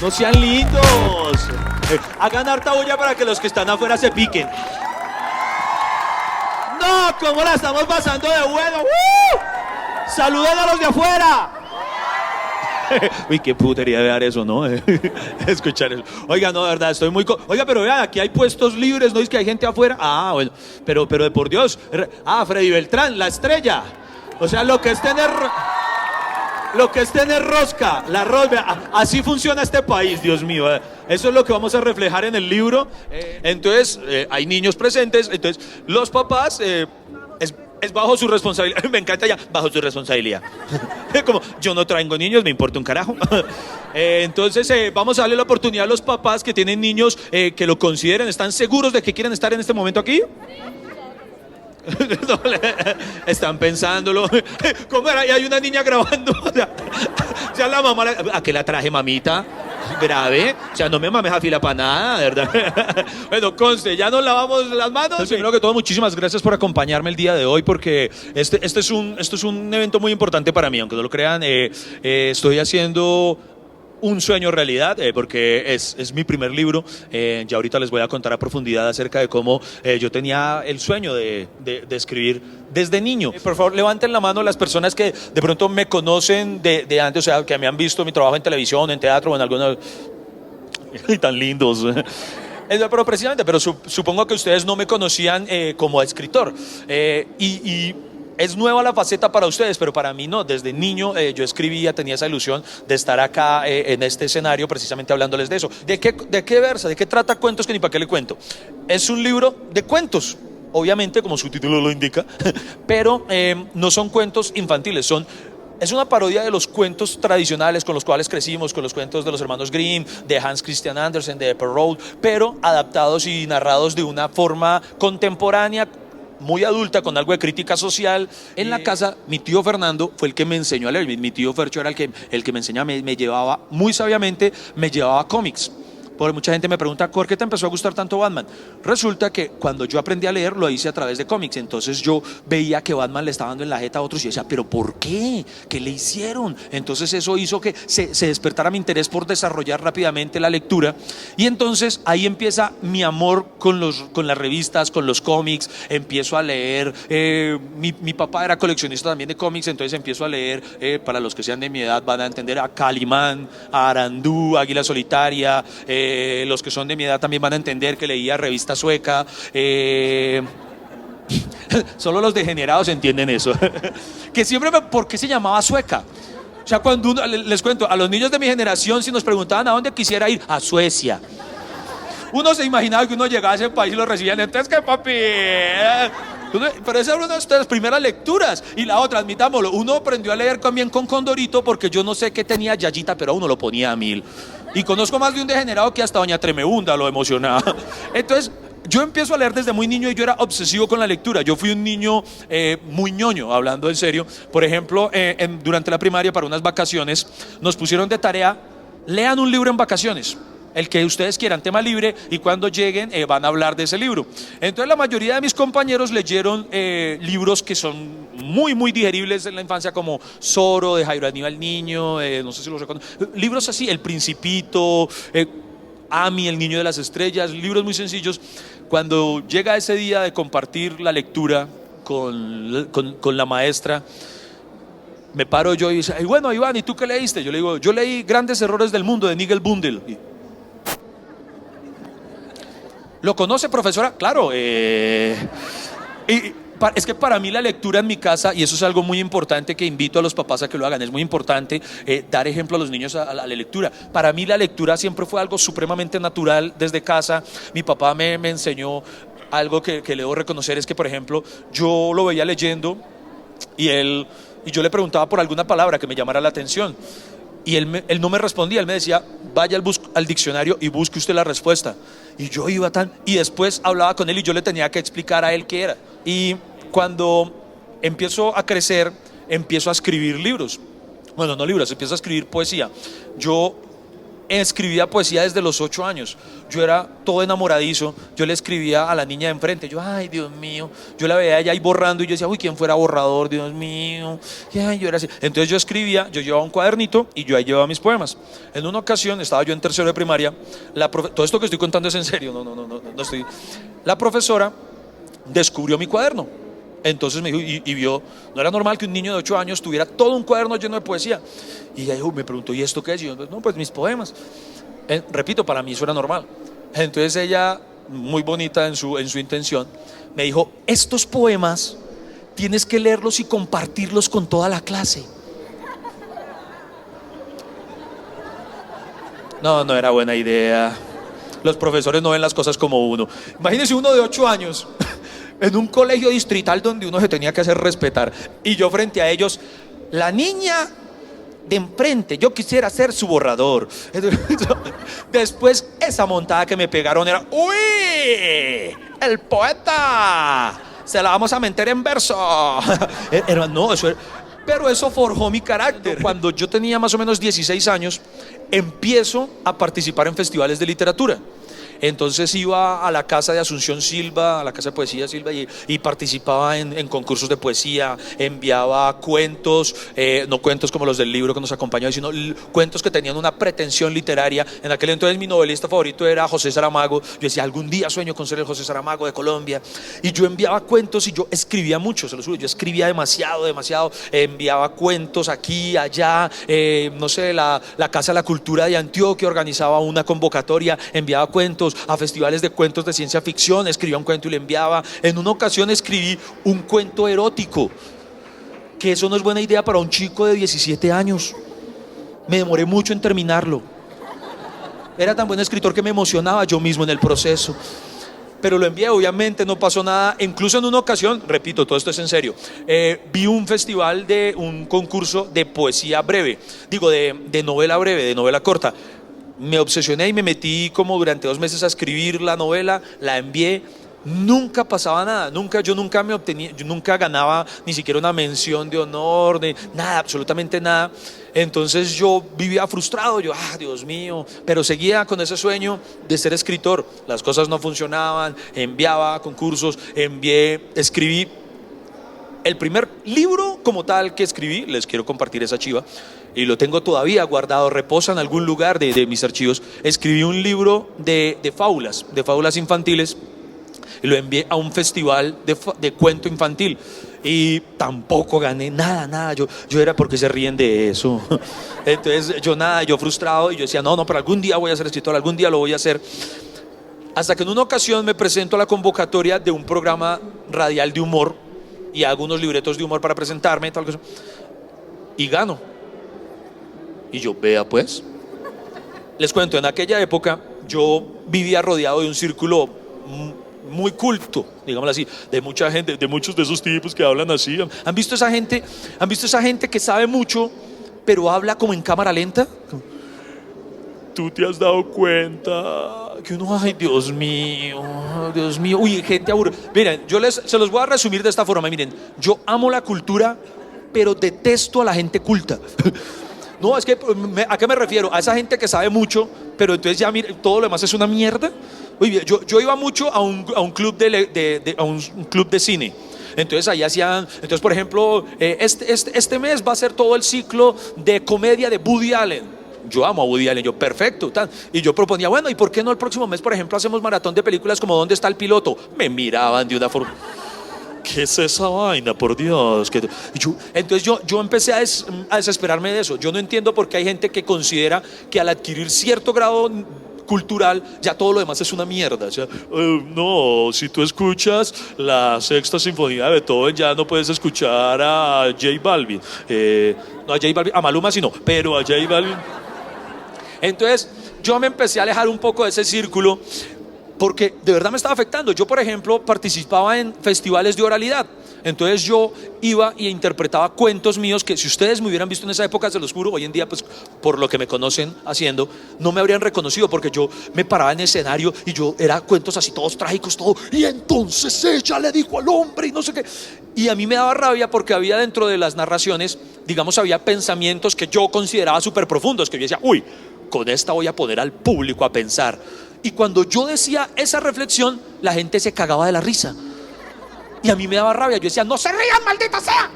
No sean lindos. Hagan harta bulla para que los que están afuera se piquen. No, ¿cómo la estamos pasando de bueno? ¡Saluden a los de afuera! Uy, qué putería de dar eso, ¿no? Escuchar eso. Oiga, no, de verdad, estoy muy... Oiga, pero vean, aquí hay puestos libres, ¿no es que hay gente afuera? Ah, bueno, pero de por Dios. Freddy Beltrán, la estrella. O sea, lo que es tener rosca, la rosca. Así funciona este país, Dios mío. Eso es lo que vamos a reflejar en el libro. Entonces, hay niños presentes, entonces los papás... Es bajo su responsabilidad. Me encanta ya, bajo su responsabilidad. Como yo no traigo niños, me importa un carajo. Entonces vamos a darle la oportunidad a los papás que tienen niños que lo consideren. ¿Están seguros de que quieren estar en este momento aquí? Están pensándolo. ¿Cómo era? Y hay una niña grabando. Ya la mamá, ¿a qué la traje, mamita? Grave, o sea, no me mames a fila para nada, de verdad. Bueno, conste, ya nos lavamos las manos. Entonces, primero que todo, muchísimas gracias por acompañarme el día de hoy, porque esto es un evento muy importante para mí, aunque no lo crean. Estoy haciendo un sueño realidad, porque es mi primer libro. Ya ahorita les voy a contar a profundidad acerca de cómo yo tenía el sueño de escribir desde niño. Por favor, levanten la mano las personas que de pronto me conocen de antes, o sea, que me han visto mi trabajo en televisión, en teatro o en alguna... Tan lindos. Pero precisamente, supongo que ustedes no me conocían como escritor. Y es nueva la faceta para ustedes, pero para mí no. Desde niño yo escribía, tenía esa ilusión de estar acá en este escenario, precisamente hablándoles de eso. ¿De qué versa? ¿De qué trata Cuentos que ni para qué le cuento? Es un libro de cuentos, obviamente, como su título lo indica, pero no son cuentos infantiles, es una parodia de los cuentos tradicionales con los cuales crecimos, con los cuentos de los hermanos Grimm, de Hans Christian Andersen, de Perrault, pero adaptados y narrados de una forma contemporánea, muy adulta, con algo de crítica social. En la casa, mi tío Fernando fue el que me enseñó a leer. Mi tío Fercho era el que me enseñaba, me llevaba, muy sabiamente, me llevaba cómics. Porque mucha gente me pregunta, ¿por qué te empezó a gustar tanto Batman? Resulta que cuando yo aprendí a leer, lo hice a través de cómics. Entonces yo veía que Batman le estaba dando en la jeta a otros y decía, ¿pero por qué? ¿Qué le hicieron? Entonces eso hizo que se despertara mi interés por desarrollar rápidamente la lectura. Y entonces ahí empieza mi amor con las revistas, con los cómics. Empiezo a leer. Mi papá era coleccionista también de cómics, entonces empiezo a leer, para los que sean de mi edad van a entender, a Calimán, a Arandú, Águila Solitaria. Los que son de mi edad también van a entender que leía revista sueca. Solo los degenerados entienden eso. Que siempre ¿por qué se llamaba sueca? O sea, cuando uno, les cuento, a los niños de mi generación, si nos preguntaban a dónde quisiera ir, a Suecia. Uno se imaginaba que uno llegaba a ese país y lo recibían. Entonces, ¿qué, papi? Pero esa era una de las primeras lecturas. Y la otra, admitámoslo, uno aprendió a leer también con Condorito, porque yo no sé qué tenía Yayita, pero a uno lo ponía a 1000. Y conozco más de un degenerado que hasta Doña Tremebunda lo emocionaba. Entonces, yo empiezo a leer desde muy niño y yo era obsesivo con la lectura. Yo fui un niño muy ñoño, hablando en serio. Por ejemplo, durante la primaria, para unas vacaciones, nos pusieron de tarea, lean un libro en vacaciones, el que ustedes quieran, tema libre, y cuando lleguen van a hablar de ese libro. Entonces la mayoría de mis compañeros leyeron libros que son muy, muy digeribles en la infancia, como Zorro, de Jairo Aníbal Niño, no sé si los reconocen, libros así, El Principito, Ami, El Niño de las Estrellas, libros muy sencillos. Cuando llega ese día de compartir la lectura con la maestra, me paro yo y dice, bueno, Iván, ¿y tú qué leíste? Yo le digo, yo leí Grandes Errores del Mundo, de Nigel Bundel. ¿Lo conoce, profesora? Claro. Es que para mí la lectura en mi casa, y eso es algo muy importante que invito a los papás a que lo hagan, es muy importante dar ejemplo a los niños a la lectura. Para mí la lectura siempre fue algo supremamente natural desde casa. Mi papá me enseñó algo que le debo reconocer, es que, por ejemplo, yo lo veía leyendo y yo le preguntaba por alguna palabra que me llamara la atención. Y él no me respondía, él me decía, vaya al diccionario y busque usted la respuesta. Y yo iba y después hablaba con él y yo le tenía que explicar a él qué era. Y cuando empiezo a crecer, empiezo a escribir libros. Bueno, no libros, empiezo a escribir poesía. Yo escribía poesía desde los 8 años. Yo era todo enamoradizo. Yo le escribía a la niña de enfrente. Yo, ay, Dios mío. Yo la veía allá ahí borrando y yo decía, uy, ¿quién fuera borrador? Dios mío. Y ay, yo era así. Entonces yo escribía, yo llevaba un cuadernito y yo ahí llevaba mis poemas. En una ocasión, estaba yo en tercero de primaria. Todo esto que estoy contando es en serio. No estoy. La profesora descubrió mi cuaderno. Entonces me dijo, y vio, no era normal que un niño de 8 años tuviera todo un cuaderno lleno de poesía. Y ella dijo, me preguntó, ¿y esto qué es? Y yo, no, pues mis poemas. Repito, para mí eso era normal. Entonces ella, muy bonita en su intención, me dijo, estos poemas tienes que leerlos y compartirlos con toda la clase. No, no era buena idea. Los profesores no ven las cosas como uno. Imagínense uno de 8 años en un colegio distrital donde uno se tenía que hacer respetar. Y yo frente a ellos, la niña de enfrente, yo quisiera ser su borrador. Después esa montada que me pegaron era, ¡uy! ¡El poeta! Se la vamos a meter en verso. No, eso era... Pero eso forjó mi carácter. Cuando yo tenía más o menos 16 años, empiezo a participar en festivales de literatura. Entonces iba a la casa de Asunción Silva, a la casa de poesía Silva, y participaba en concursos de poesía, enviaba cuentos, no cuentos como los del libro que nos acompañó, sino cuentos que tenían una pretensión literaria. En aquel entonces mi novelista favorito era José Saramago. Yo decía, algún día sueño con ser el José Saramago de Colombia. Y yo enviaba cuentos y yo escribía mucho, se lo juro, yo escribía demasiado, enviaba cuentos aquí, allá, no sé, la Casa de la Cultura de Antioquia organizaba una convocatoria, enviaba cuentos a festivales de cuentos de ciencia ficción, escribía un cuento y le enviaba. En una ocasión escribí un cuento erótico, que eso no es buena idea para un chico de 17 años. Me demoré mucho en terminarlo. Era tan buen escritor que me emocionaba yo mismo en el proceso. Pero lo envié, obviamente no pasó nada. Incluso en una ocasión, repito, todo esto es en serio, vi un festival un concurso de poesía breve, digo, de novela breve, de novela corta. Me obsesioné y me metí como durante 2 meses a escribir la novela, la envié. Nunca pasaba nada, yo nunca ganaba ni siquiera una mención de honor, nada, absolutamente nada. Entonces yo vivía frustrado, Dios mío, pero seguía con ese sueño de ser escritor. Las cosas no funcionaban, enviaba concursos, escribí. El primer libro como tal que escribí, les quiero compartir esa chiva, y lo tengo todavía guardado, reposa en algún lugar de mis archivos. Escribí un libro de fábulas infantiles, y lo envié a un festival de cuento infantil. Y tampoco gané nada. Yo era, ¿por qué se ríen de eso? Entonces yo frustrado, y yo decía, no, pero algún día voy a ser escritor, algún día lo voy a hacer. Hasta que en una ocasión me presento a la convocatoria de un programa radial de humor, y hago unos libretos de humor para presentarme, tal cosa, y gano. Y yo, vea pues. Les cuento, en aquella época yo vivía rodeado de un círculo muy culto, digámoslo así, de mucha gente, de muchos de esos tipos que hablan así. ¿Han visto esa gente que sabe mucho, pero habla como en cámara lenta? ¿Tú te has dado cuenta que uno, ay, Dios mío, uy, gente aburrida? Miren, se los voy a resumir de esta forma. Miren, yo amo la cultura, pero detesto a la gente culta. No, es que, ¿a qué me refiero? A esa gente que sabe mucho, pero entonces ya todo lo demás es una mierda. Oye, yo iba mucho a un club un club de cine. Entonces ahí entonces por ejemplo, este mes va a ser todo el ciclo de comedia de Woody Allen. Yo amo a Woody Allen, perfecto, tal. Y yo proponía, bueno, ¿y por qué no el próximo mes, por ejemplo, hacemos maratón de películas como ¿Dónde está el piloto? Me miraban de una forma, ¿qué es esa vaina, por Dios? Entonces yo empecé a desesperarme de eso. Yo no entiendo por qué hay gente que considera que al adquirir cierto grado cultural, ya todo lo demás es una mierda. O sea, no, si tú escuchas la Sexta Sinfonía de Beethoven, ya no puedes escuchar a J Balvin. No a J Balvin, a Maluma sí no, pero a J Balvin. Entonces yo me empecé a alejar un poco de ese círculo, porque de verdad me estaba afectando. Yo, por ejemplo, participaba en festivales de oralidad. Entonces yo iba e interpretaba cuentos míos que, si ustedes me hubieran visto en esa época, se los juro, hoy en día, pues por lo que me conocen haciendo, no me habrían reconocido, porque yo me paraba en escenario y yo era cuentos así todos trágicos, todo. Y entonces ella le dijo al hombre y no sé qué. Y a mí me daba rabia porque había dentro de las narraciones, digamos, había pensamientos que yo consideraba súper profundos, que yo decía, uy, con esta voy a poner al público a pensar. Y cuando yo decía esa reflexión, la gente se cagaba de la risa. Y a mí me daba rabia. Yo decía, no se rían, maldita sea.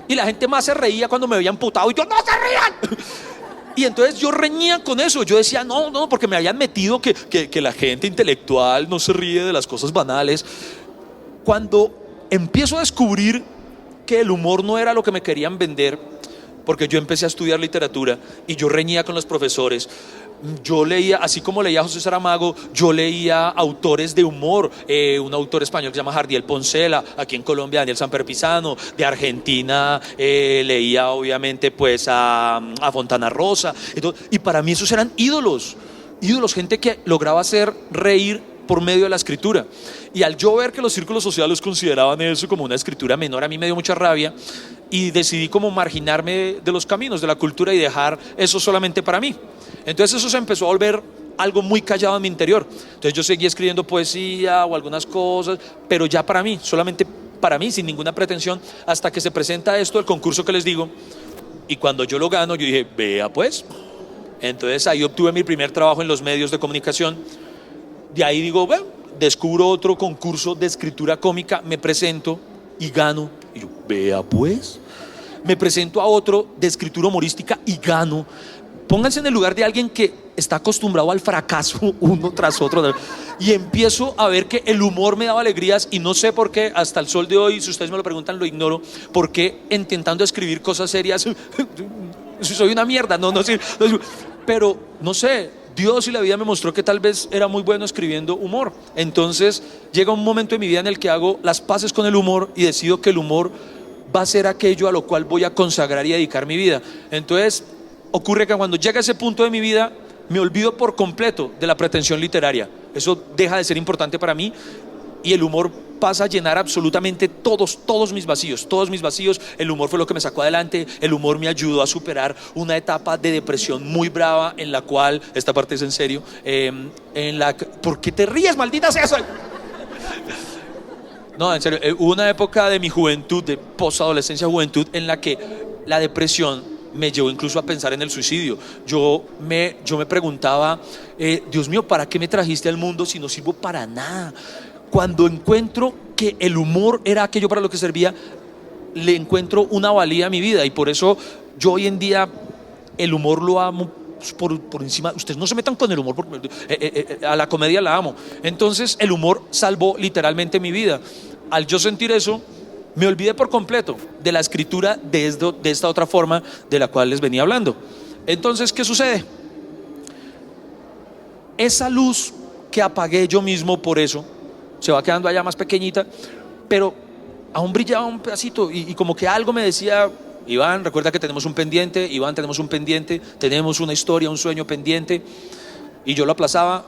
Y la gente más se reía cuando me veía emputado. Y yo, no se rían. Y entonces yo reñía con eso. Yo decía, no, porque me habían metido que la gente intelectual no se ríe de las cosas banales. Cuando empiezo a descubrir que el humor no era lo que me querían vender, porque yo empecé a estudiar literatura y yo reñía con los profesores. Yo leía, así como leía a José Saramago, yo leía autores de humor, un autor español que se llama Jardiel Poncela, aquí en Colombia Daniel Samper Pizano, de Argentina leía obviamente pues a Fontana Rosa, y para mí esos eran ídolos, gente que lograba hacer reír por medio de la escritura. Y al yo ver que los círculos sociales consideraban eso como una escritura menor, a mí me dio mucha rabia y decidí como marginarme de los caminos de la cultura y dejar eso solamente para mí. Entonces eso se empezó a volver algo muy callado en mi interior. Entonces yo seguí escribiendo poesía o algunas cosas, pero ya para mí, solamente para mí, sin ninguna pretensión, hasta que se presenta esto, el concurso que les digo, y cuando yo lo gano, yo dije, vea pues. Entonces ahí obtuve mi primer trabajo en los medios de comunicación. De ahí digo, bueno, descubro otro concurso de escritura cómica, me presento y gano. Y yo, vea pues. Me presento a otro de escritura humorística y gano. Pónganse en el lugar de alguien que está acostumbrado al fracaso uno tras otro. Y empiezo a ver que el humor me daba alegrías y no sé por qué, hasta el sol de hoy, si ustedes me lo preguntan, lo ignoro, porque intentando escribir cosas serias, soy una mierda, pero no sé, Dios y la vida me mostró que tal vez era muy bueno escribiendo humor. Entonces llega un momento en mi vida en el que hago las paces con el humor y decido que el humor va a ser aquello a lo cual voy a consagrar y dedicar mi vida. Entonces ocurre que cuando llega ese punto de mi vida me olvido por completo de la pretensión literaria. Eso deja de ser importante para mí y el humor pasa a llenar absolutamente todos mis vacíos. El humor fue lo que me sacó adelante. El humor me ayudó a superar una etapa de depresión muy brava en la cual, esta parte es en serio, ¿por qué te ríes, maldita sea? No, en serio, hubo una época de mi juventud, de posadolescencia, juventud, en la que la depresión me llevó incluso a pensar en el suicidio. Yo me preguntaba, Dios mío, ¿para qué me trajiste al mundo si no sirvo para nada? Cuando encuentro que el humor era aquello para lo que servía, le encuentro una valía a mi vida y por eso yo hoy en día el humor lo amo por encima. Ustedes no se metan con el humor, a la comedia la amo. Entonces el humor salvó literalmente mi vida. Al yo sentir eso, me olvidé por completo de la escritura de esta otra forma de la cual les venía hablando. Entonces, ¿qué sucede? Esa luz que apagué yo mismo por eso se va quedando allá más pequeñita, pero aún brillaba un pedacito y como que algo me decía, Iván, recuerda que tenemos un pendiente, Iván, tenemos un pendiente, tenemos una historia, un sueño pendiente. Y yo lo aplazaba.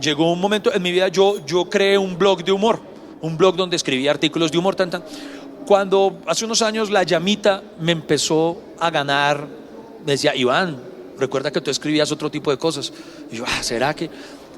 Llegó un momento en mi vida, yo creé un blog de humor, un blog donde escribía artículos de humor, Cuando hace unos años la llamita me empezó a ganar, me decía, Iván, recuerda que tú escribías otro tipo de cosas. Y yo, ¿será que?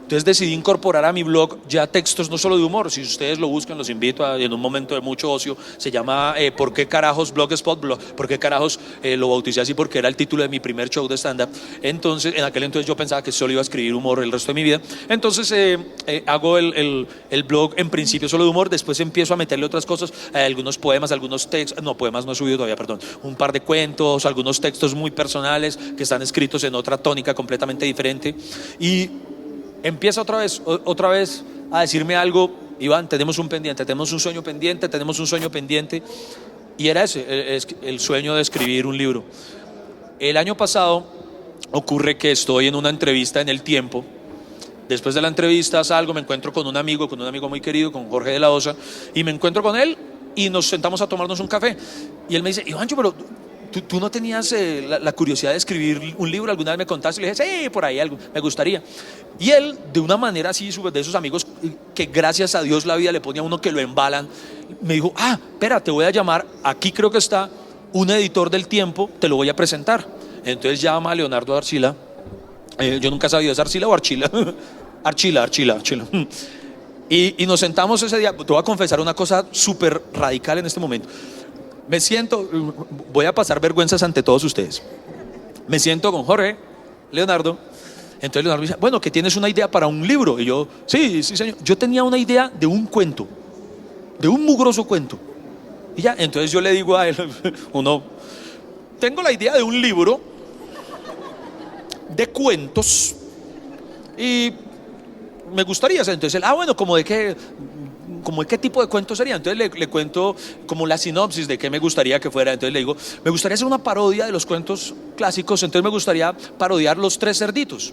Entonces decidí incorporar a mi blog ya textos no solo de humor. Si ustedes lo buscan, los invito en un momento de mucho ocio. Se llama ¿Por qué carajos Blogspot? ¿Por qué carajos? Lo bauticé así porque era el título de mi primer show de stand-up. Entonces, en aquel entonces yo pensaba que solo iba a escribir humor el resto de mi vida. Entonces hago el blog en principio solo de humor. Después empiezo a meterle otras cosas, algunos poemas, algunos textos. No, poemas no he subido todavía, perdón. Un par de cuentos, algunos textos muy personales que están escritos en otra tónica completamente diferente. Y empieza otra vez a decirme algo, Iván, tenemos un pendiente, tenemos un sueño pendiente, y era ese, el sueño de escribir un libro. El año pasado ocurre que estoy en una entrevista en El Tiempo. Después de la entrevista salgo, me encuentro con un amigo muy querido, con Jorge de la Osa, y me encuentro con él y nos sentamos a tomarnos un café. Y él me dice, Iván, pero ¿tú no tenías la curiosidad de escribir un libro? Alguna vez me contaste. Y le dije, sí, por ahí algo, me gustaría. Y él, de una manera así, de esos amigos que gracias a Dios la vida le pone a uno que lo embalan, me dijo, espera, te voy a llamar, aquí creo que está un editor del Tiempo, te lo voy a presentar. Entonces llama a Leonardo Archila. Yo nunca he sabido, ¿es Archila o Archila? Archila. Y nos sentamos ese día. Te voy a confesar una cosa súper radical en este momento. Me siento, voy a pasar vergüenzas ante todos ustedes. Me siento con Jorge, Leonardo. Entonces Leonardo dice, bueno, que tienes una idea para un libro. Y yo, sí, sí, señor. Yo tenía una idea de un cuento, de un mugroso cuento. Y ya, entonces yo le digo a él, tengo la idea de un libro de cuentos y me gustaría hacer. Entonces él, bueno, ¿como de qué tipo de cuento sería? Entonces le cuento como la sinopsis de qué me gustaría que fuera. Entonces le digo, me gustaría hacer una parodia de los cuentos clásicos, entonces me gustaría parodiar Los Tres Cerditos.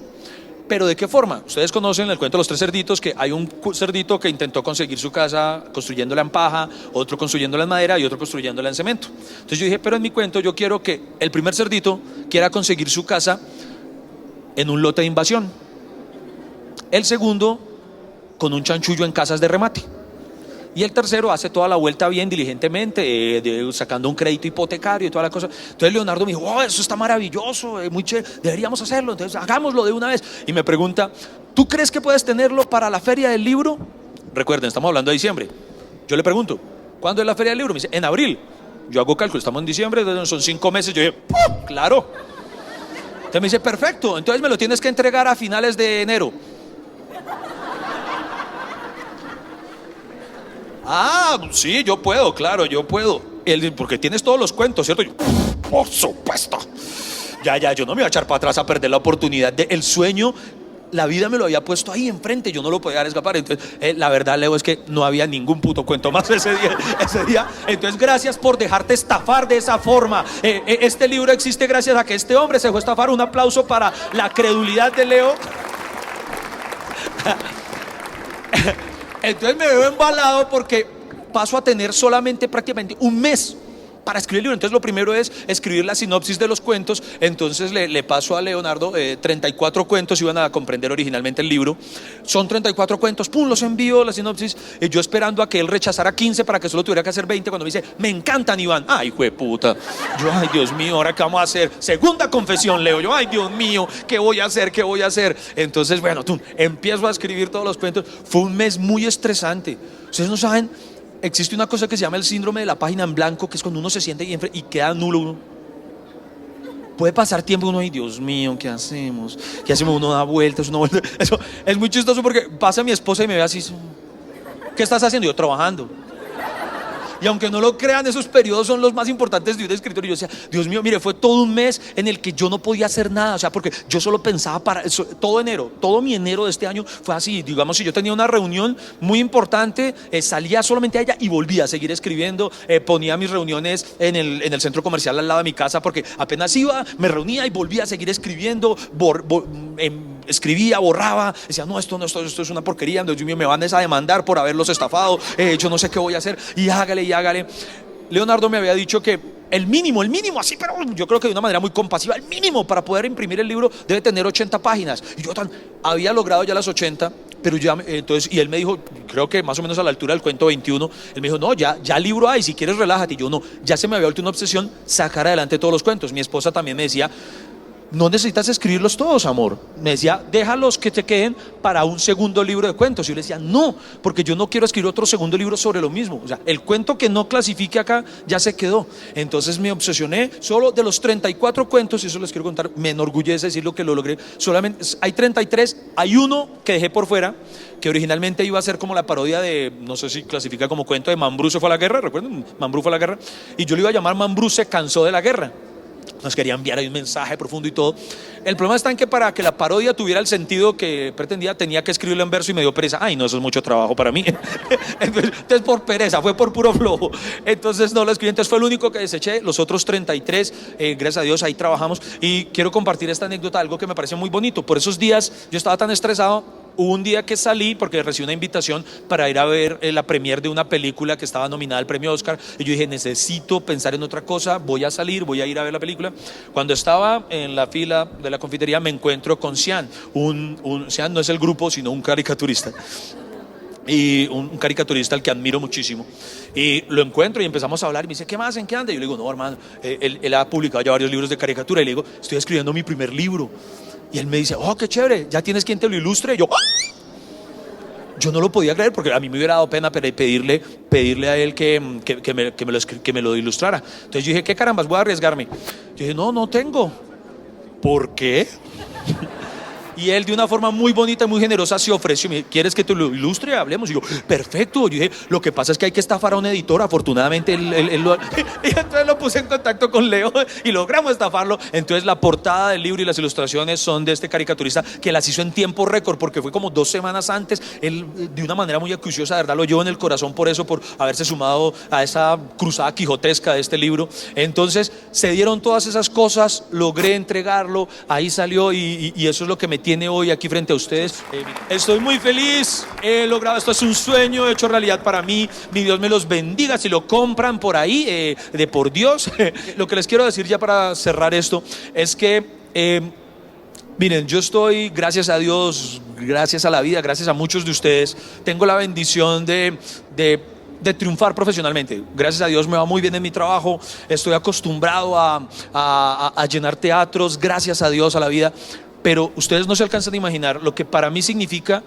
¿Pero de qué forma? Ustedes conocen el cuento de Los Tres Cerditos, que hay un cerdito que intentó conseguir su casa construyéndola en paja, otro construyéndola en madera y otro construyéndola en cemento. Entonces yo dije, pero en mi cuento yo quiero que el primer cerdito quiera conseguir su casa en un lote de invasión, el segundo con un chanchullo en casas de remate, y el tercero hace toda la vuelta bien diligentemente, sacando un crédito hipotecario y toda la cosa. Entonces Leonardo me dijo, oh, eso está maravilloso, muy chévere, deberíamos hacerlo, entonces hagámoslo de una vez. Y me pregunta, ¿tú crees que puedes tenerlo para la feria del libro? Recuerden, estamos hablando de diciembre. Yo le pregunto, ¿cuándo es la feria del libro? Me dice, en abril. Yo hago cálculo, estamos en diciembre, son 5 meses. Yo dije, ¡pum! Claro. Entonces me dice, perfecto, entonces me lo tienes que entregar a finales de enero. Sí, yo puedo, claro, yo puedo. Él, porque tienes todos los cuentos, ¿cierto? Yo, por supuesto. Ya, yo no me iba a echar para atrás a perder la oportunidad el sueño. La vida me lo había puesto ahí enfrente, yo no lo podía dejar escapar. Entonces, la verdad, Leo, es que no había ningún puto cuento más ese día. Entonces, gracias por dejarte estafar de esa forma. Este libro existe gracias a que este hombre se dejó estafar. Un aplauso para la credulidad de Leo. Entonces me veo embalado porque paso a tener solamente prácticamente un mes para escribir el libro. Entonces lo primero es escribir la sinopsis de los cuentos. Entonces le paso a Leonardo 34 cuentos, iban a comprender originalmente el libro. Son 34 cuentos, pum, los envío, la sinopsis, yo esperando a que él rechazara 15 para que solo tuviera que hacer 20, cuando me dice, me encantan, Iván. Ay, hijo de puta. Yo, ay, Dios mío, ¿ahora qué vamos a hacer? Segunda confesión, Leo. Yo, ay, Dios mío, ¿qué voy a hacer? Entonces, bueno, empiezo a escribir todos los cuentos. Fue un mes muy estresante. Ustedes no saben, existe una cosa que se llama el síndrome de la página en blanco, que es cuando uno se siente y queda nulo. Puede pasar tiempo y uno, ay, Dios mío, ¿qué hacemos? Uno da vueltas, Eso es muy chistoso porque pasa mi esposa y me ve así, ¿qué estás haciendo? Yo, trabajando. Y aunque no lo crean, esos periodos son los más importantes de un escritor. Y yo decía, Dios mío, mire, fue todo un mes en el que yo no podía hacer nada. O sea, porque yo solo pensaba todo mi enero de este año fue así. Digamos, si yo tenía una reunión muy importante, salía solamente a ella y volvía a seguir escribiendo. Ponía mis reuniones en el centro comercial al lado de mi casa, porque apenas iba, me reunía y volvía a seguir escribiendo. Escribía, borraba, decía, no, esto es una porquería, Dios mío, me van a demandar por haberlos estafado, yo no sé qué voy a hacer, y hágale. Leonardo me había dicho que el mínimo, así, pero yo creo que de una manera muy compasiva, el mínimo para poder imprimir el libro debe tener 80 páginas, y yo había logrado ya las 80, pero ya, entonces, y él me dijo, creo que más o menos a la altura del cuento 21, él me dijo, no, ya libro hay, si quieres relájate. Y yo, no, ya se me había vuelto una obsesión sacar adelante todos los cuentos. Mi esposa también me decía, no necesitas escribirlos todos, amor. Me decía, déjalos que te queden para un segundo libro de cuentos. Y yo le decía, no, porque yo no quiero escribir otro segundo libro sobre lo mismo. O sea, el cuento que no clasifique acá ya se quedó. Entonces me obsesioné. Solo de los 34 cuentos, y eso les quiero contar, me enorgullece decir lo que lo logré. Solamente hay 33, hay uno que dejé por fuera, que originalmente iba a ser como la parodia de, no sé si clasifica como cuento, de Mambrú se fue a la guerra. ¿Recuerdan? Mambrú fue a la guerra. Y yo le iba a llamar Mambrú se cansó de la guerra. Nos quería enviar ahí un mensaje profundo y todo. El problema está en que para que la parodia tuviera el sentido que pretendía, tenía que escribirlo en verso y me dio pereza. Ay, no, eso es mucho trabajo para mí. Entonces por pereza, fue por puro flojo. Entonces no lo escribí, entonces fue el único que deseché. Los otros 33, gracias a Dios, ahí trabajamos. Y quiero compartir esta anécdota, algo que me pareció muy bonito. Por esos días yo estaba tan estresado. Hubo un día que salí porque recibí una invitación para ir a ver la premier de una película que estaba nominada al premio Oscar, y yo dije, necesito pensar en otra cosa, voy a salir, voy a ir a ver la película. Cuando estaba en la fila de la confitería me encuentro con Cian. Cian no es el grupo, sino un caricaturista, y un caricaturista al que admiro muchísimo, y lo encuentro y empezamos a hablar y me dice, ¿qué más? ¿En qué anda? Y yo le digo, no, hermano, él ha publicado ya varios libros de caricatura, y le digo, estoy escribiendo mi primer libro. Y él me dice, oh, qué chévere, ¿ya tienes quien te lo ilustre? Y yo no lo podía creer, porque a mí me hubiera dado pena pedirle a él que me lo ilustrara. Entonces yo dije, ¿qué carambas? Voy a arriesgarme. Yo dije, no tengo. ¿por qué? Y él de una forma muy bonita y muy generosa se ofreció. Me dijo, ¿quieres que te lo ilustre? Hablemos. Y yo, perfecto. Yo dije, lo que pasa es que hay que estafar a un editor. Afortunadamente él lo... Y entonces lo puse en contacto con Leo y logramos estafarlo. Entonces la portada del libro y las ilustraciones son de este caricaturista que las hizo en tiempo récord porque fue como 2 semanas antes. Él de una manera muy acuciosa, de verdad lo llevo en el corazón por eso, por haberse sumado a esa cruzada quijotesca de este libro. Entonces se dieron todas esas cosas, logré entregarlo, ahí salió y eso es lo que me tiene hoy aquí frente a ustedes. Estoy muy feliz, he logrado, esto es un sueño hecho realidad para mí. Mi Dios me los bendiga si lo compran por ahí, de por Dios. Lo que les quiero decir ya para cerrar esto es que miren, yo estoy, gracias a Dios, gracias a la vida, gracias a muchos de ustedes, tengo la bendición de triunfar profesionalmente. Gracias a Dios me va muy bien en mi trabajo, estoy acostumbrado a llenar teatros, gracias a Dios, a la vida. Pero ustedes no se alcanzan a imaginar lo que para mí significa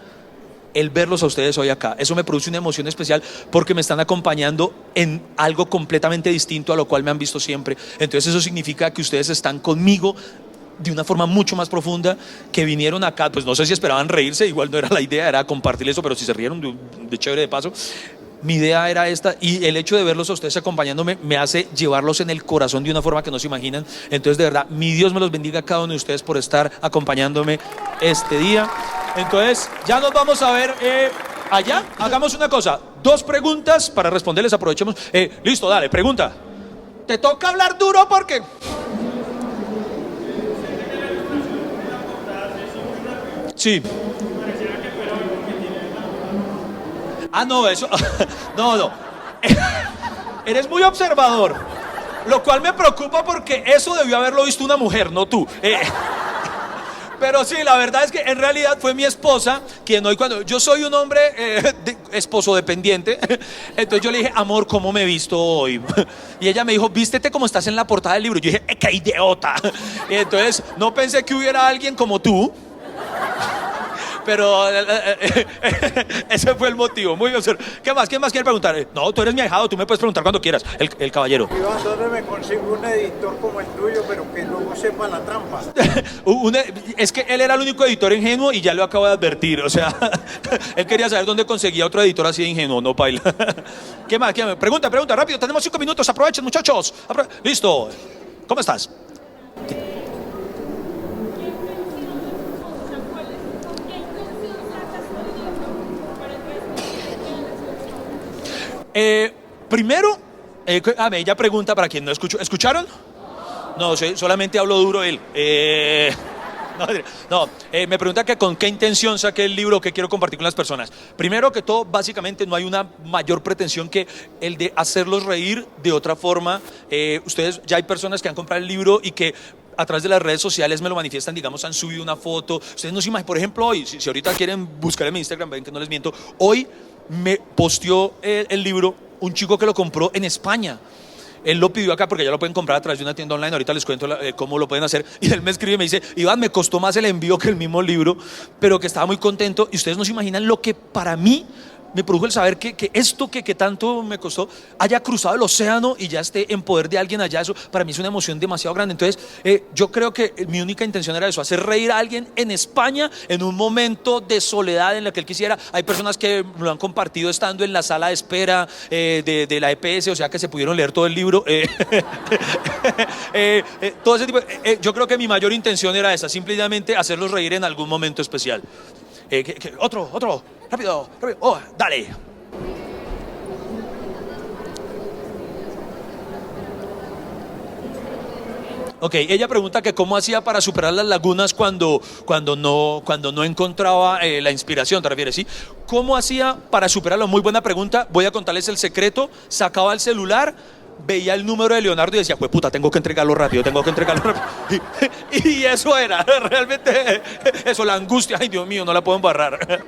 el verlos a ustedes hoy acá. Eso me produce una emoción especial porque me están acompañando en algo completamente distinto a lo cual me han visto siempre. Entonces eso significa que ustedes están conmigo de una forma mucho más profunda, que vinieron acá, pues no sé si esperaban reírse, igual no era la idea, era compartir eso, pero si se rieron de chévere de paso. Mi idea era esta y el hecho de verlos a ustedes acompañándome me hace llevarlos en el corazón de una forma que no se imaginan. Entonces, de verdad, mi Dios me los bendiga a cada uno de ustedes por estar acompañándome este día. Entonces, ya nos vamos a ver allá. Hagamos una cosa, 2 preguntas para responderles, aprovechemos. Listo, dale, pregunta. Te toca hablar duro porque... Sí. Ah, no, eso... No. Eres muy observador. Lo cual me preocupa porque eso debió haberlo visto una mujer, no tú. Pero sí, la verdad es que en realidad fue mi esposa quien hoy cuando... Yo soy un hombre esposo dependiente. Entonces yo le dije, amor, ¿cómo me he visto hoy? Y ella me dijo, vístete como estás en la portada del libro. Yo dije, ¡qué idiota! Y entonces no pensé que hubiera alguien como tú. Pero ese fue el motivo. Muy bien. ¿Qué más quiere preguntar? No, tú eres mi ahijado, tú me puedes preguntar cuando quieras. El caballero. Iván, ¿dónde me consigo un editor como el tuyo, pero que no sepa la trampa? Es que él era el único editor ingenuo y ya lo acabo de advertir. O sea, él quería saber dónde conseguía otro editor así de ingenuo, no paila. ¿Qué más? Pregunta, rápido. Tenemos 5 minutos, aprovechen, muchachos. Listo. ¿Cómo estás? Primero, ella pregunta para quien no escuchó. ¿Escucharon? No, solamente hablo duro él. Me pregunta que con qué intención saqué el libro, qué quiero compartir con las personas. Primero que todo, básicamente no hay una mayor pretensión que el de hacerlos reír de otra forma. Ustedes, ya hay personas que han comprado el libro y que a través de las redes sociales me lo manifiestan, digamos, han subido una foto. Ustedes no se imaginan, por ejemplo, hoy, si ahorita quieren buscar en mi Instagram, ven que no les miento, hoy me posteó el libro un chico que lo compró en España. Él lo pidió acá porque ya lo pueden comprar a través de una tienda online. Ahorita les cuento cómo lo pueden hacer. Y él me escribe y me dice, Iván, me costó más el envío que el mismo libro, pero que estaba muy contento. Y ustedes no se imaginan lo que para mí me produjo el saber que esto que tanto me costó haya cruzado el océano y ya esté en poder de alguien allá. Eso para mí es una emoción demasiado grande. Entonces yo creo que mi única intención era eso, hacer reír a alguien en España en un momento de soledad en la que él quisiera. Hay personas que lo han compartido estando en la sala de espera de la EPS, o sea que se pudieron leer todo el libro. Todo ese tipo. Yo creo que mi mayor intención era esa, simplemente hacerlos reír en algún momento especial. Otro, rápido. Oh, dale. Ok, ella pregunta que cómo hacía para superar las lagunas cuando no encontraba la inspiración, ¿te refieres? ¿Sí? ¿Cómo hacía para superarlo? Muy buena pregunta. Voy a contarles el secreto. Sacaba el celular, veía el número de Leonardo y decía, pues puta, tengo que entregarlo rápido. Y eso era, realmente, eso, la angustia, ay Dios mío, no la puedo embarrar.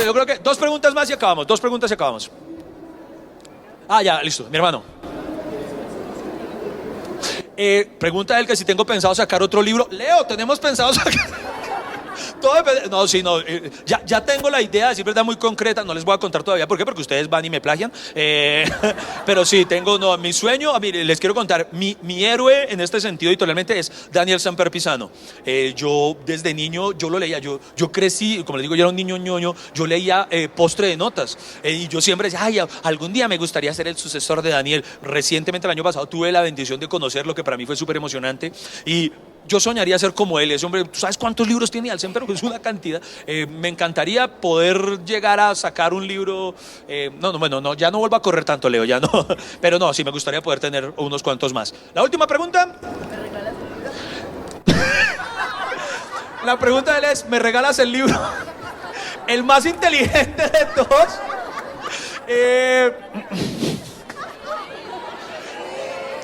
Yo creo que 2 preguntas más y acabamos, 2 preguntas y acabamos. Ya, listo, mi hermano. Pregunta él que si tengo pensado sacar otro libro. Leo, tenemos pensado sacar... Todo depende. No, sí, no. Ya tengo la idea, decir verdad, muy concreta. No les voy a contar todavía. ¿Por qué? Porque ustedes van y me plagian. Pero sí, tengo, no, mi sueño, mire, les quiero contar. Mi héroe en este sentido editorialmente es Daniel Samper Pisano. Yo desde niño, yo lo leía. Yo crecí, como les digo, yo era un niño ñoño. Yo leía postre de notas. Y yo siempre decía, ay, algún día me gustaría ser el sucesor de Daniel. Recientemente, el año pasado, tuve la bendición de conocerlo, que para mí fue súper emocionante. Y yo soñaría ser como él, ese hombre. ¿Tú sabes cuántos libros tiene Alcen? Es una cantidad. Me encantaría poder llegar a sacar un libro. No, ya no vuelvo a correr tanto, Leo, ya no. Pero no, sí me gustaría poder tener unos cuantos más. La última pregunta. La pregunta de él es, ¿me regalas el libro? El más inteligente de todos.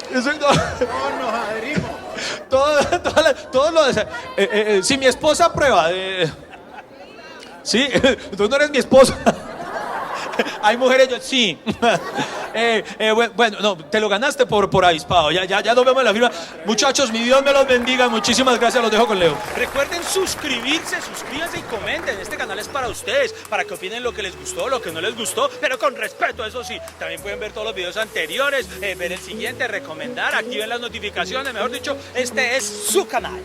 Todos nos adherimos. Todo lo de... si mi esposa aprueba... sí, tú no eres mi esposa. Hay mujeres, yo sí. Bueno, no, te lo ganaste por avispado. Ya nos vemos en la firma. Muchachos, mi Dios me los bendiga. Muchísimas gracias, los dejo con Leo. Recuerden suscríbanse y comenten. Este canal es para ustedes, para que opinen lo que les gustó, lo que no les gustó, pero con respeto, eso sí. También pueden ver todos los videos anteriores, ver el siguiente, recomendar, activen las notificaciones. Mejor dicho, este es su canal.